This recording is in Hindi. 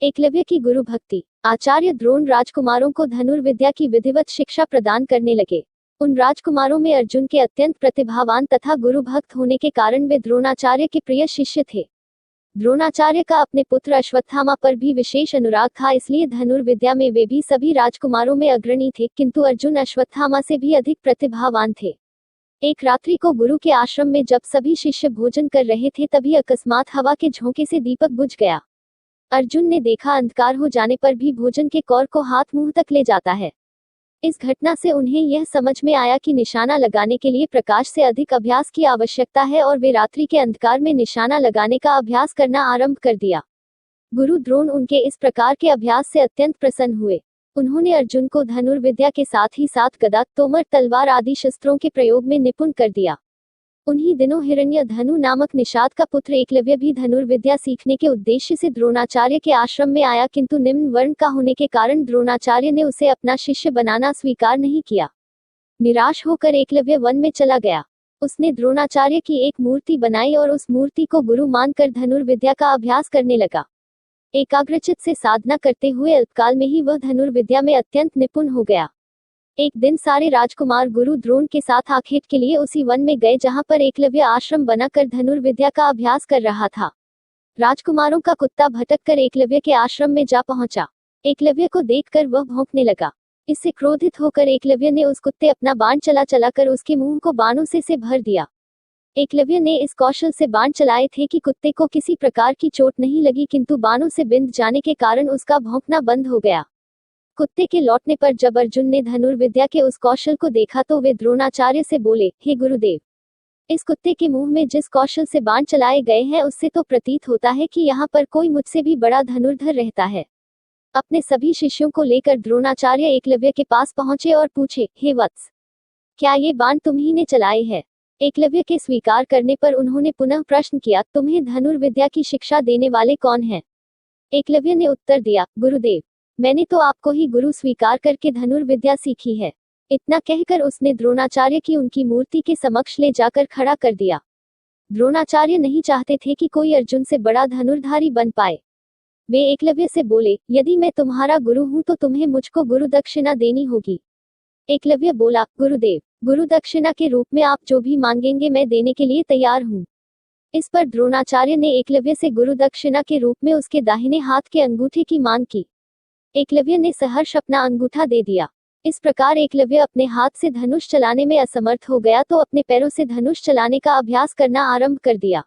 एकलव्य की गुरु भक्ति। आचार्य द्रोण राजकुमारों को धनुर्विद्या की विधिवत शिक्षा प्रदान करने लगे। उन राजकुमारों में अर्जुन के अत्यंत प्रतिभावान तथा गुरु भक्त होने के कारण वे द्रोणाचार्य के प्रिय शिष्य थे। द्रोणाचार्य का अपने पुत्र अश्वत्थामा पर भी विशेष अनुराग था, इसलिए धनुर्विद्या में वे भी सभी राजकुमारों में अग्रणी थे, किंतु अर्जुन अश्वत्थामा से भी अधिक प्रतिभावान थे। एक रात्रि को गुरु के आश्रम में जब सभी शिष्य भोजन कर रहे थे, तभी अकस्मात हवा के झोंके से दीपक बुझ गया। अर्जुन ने देखा अंधकार हो जाने पर भी भोजन के कौर को हाथ मुंह तक ले जाता है। इस घटना से उन्हें यह समझ में आया कि निशाना लगाने के लिए प्रकाश से अधिक अभ्यास की आवश्यकता है और वे रात्रि के अंधकार में निशाना लगाने का अभ्यास करना आरंभ कर दिया। गुरु द्रोण उनके इस प्रकार के अभ्यास से अत्यंत प्रसन्न हुए। उन्होंने अर्जुन को धनुर्विद्या के साथ ही साथ गदा, तोमर, तलवार आदि शस्त्रों के प्रयोग में निपुण कर दिया। उन्हीं दिनों हिरण्य धनु नामक निषाद का पुत्र एकलव्य भी धनुर्विद्या सीखने के उद्देश्य से द्रोणाचार्य के आश्रम में आया, किंतु निम्न वर्ण का होने के कारण द्रोणाचार्य ने उसे अपना शिष्य बनाना स्वीकार नहीं किया। निराश होकर एकलव्य वन में चला गया। उसने द्रोणाचार्य की एक मूर्ति बनाई और उस मूर्ति को गुरु मानकर धनुर्विद्या का अभ्यास करने लगा। एकाग्रचित से साधना करते हुए अल्पकाल में ही वह धनुर्विद्या में अत्यंत निपुण हो गया। एक दिन सारे राजकुमार गुरु द्रोण के साथ आखेट के लिए उसी वन में गए जहां पर एकलव्य आश्रम बनाकर धनुर्विद्या का अभ्यास कर रहा था। राजकुमारों का कुत्ता भटककर एकलव्य के आश्रम में जा पहुंचा। एकलव्य को देखकर वह भौंकने लगा। इससे क्रोधित होकर एकलव्य ने उस कुत्ते अपना बाण चलाकर उसके मुंह को बाणों से भर दिया। एकलव्य ने इस कौशल से बाण चलाए थे कि कुत्ते को किसी प्रकार की चोट नहीं लगी, किंतु बाणों से बिंध जाने के कारण उसका भौंकना बंद हो गया। कुत्ते के लौटने पर जब अर्जुन ने धनुर्विद्या के उस कौशल को देखा तो वे द्रोणाचार्य से बोले, हे गुरुदेव, इस कुत्ते के मुंह में जिस कौशल से बाण चलाए गए हैं उससे तो प्रतीत होता है कि यहाँ पर कोई मुझसे भी बड़ा धनुर्धर रहता है। अपने सभी शिष्यों को लेकर द्रोणाचार्य एकलव्य के पास पहुंचे और पूछे, हे वत्स, क्या ये बाण तुम्ही ने चलाए हैं? एकलव्य के स्वीकार करने पर उन्होंने पुनः प्रश्न किया, तुम्हें धनुर्विद्या की शिक्षा देने वाले कौन हैं? एकलव्य ने उत्तर दिया, गुरुदेव, मैंने तो आपको ही गुरु स्वीकार करके धनुर्विद्या सीखी है। इतना कहकर उसने द्रोणाचार्य की उनकी मूर्ति के समक्ष ले जाकर खड़ा कर दिया। द्रोणाचार्य नहीं चाहते थे कि कोई अर्जुन से बड़ा धनुर्धारी बन पाए। वे एकलव्य से बोले, यदि मैं तुम्हारा गुरु हूं तो तुम्हें मुझको गुरु दक्षिणा देनी होगी। एकलव्य बोला, गुरुदेव, गुरु दक्षिणा के रूप में आप जो भी मांगेंगे मैं देने के लिए तैयार हूँ। इस पर द्रोणाचार्य ने एकलव्य से गुरु दक्षिणा के रूप में उसके दाहिने हाथ के अंगूठे की मांग की। एकलव्य ने सहर्ष अपना अंगूठा दे दिया। इस प्रकार एकलव्य अपने हाथ से धनुष चलाने में असमर्थ हो गया तो अपने पैरों से धनुष चलाने का अभ्यास करना आरंभ कर दिया।